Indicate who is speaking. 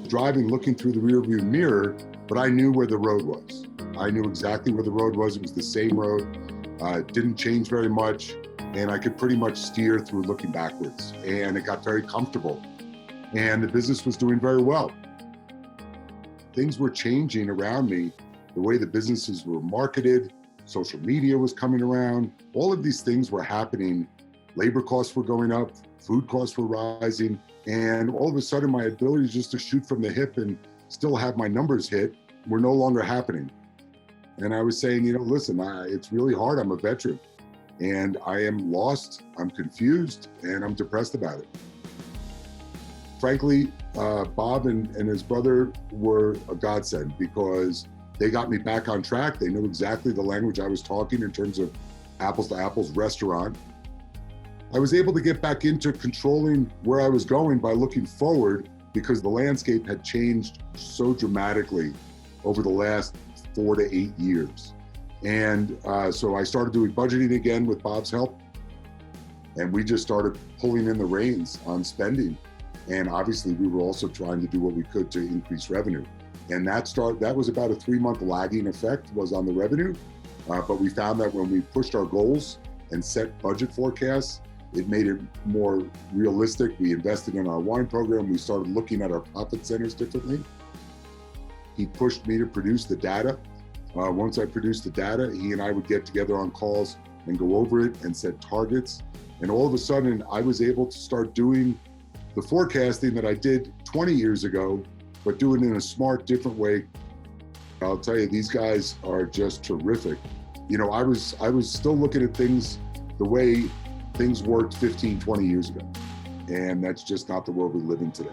Speaker 1: Driving, looking through the rearview mirror, but I knew where the road was. I knew exactly where the road was. It was the same road. It didn't change very much, and I could pretty much steer through looking backwards. And it got very comfortable, and the business was doing very well. Things were changing around me. The way the businesses were marketed, social media was coming around. All of these things were happening. Labor costs were going up, food costs were rising, and all of a sudden my ability just to shoot from the hip and still have my numbers hit were no longer happening. And I was saying, listen, it's really hard. I'm a veteran and I am lost, I'm confused, and I'm depressed about it. Frankly, Bob and his brother were a godsend because they got me back on track. They knew exactly the language I was talking in terms of apples to apples restaurant. I was able to get back into controlling where I was going by looking forward because the landscape had changed so dramatically over the last 4 to 8 years. And so I started doing budgeting again with Bob's help. And we just started pulling in the reins on spending. And obviously we were also trying to do what we could to increase revenue. And that was about a 3-month lagging effect was on the revenue. But we found that when we pushed our goals and set budget forecasts, it made it more realistic. We invested in our wine program. We started looking at our profit centers differently. He pushed me to produce the data. Once I produced the data, he and I would get together on calls and go over it and set targets. And all of a sudden, I was able to start doing the forecasting that I did 20 years ago, but do it in a smart, different way. I'll tell you, these guys are just terrific. I was still looking at things the way things worked 15, 20 years ago. And that's just not the world we live in today.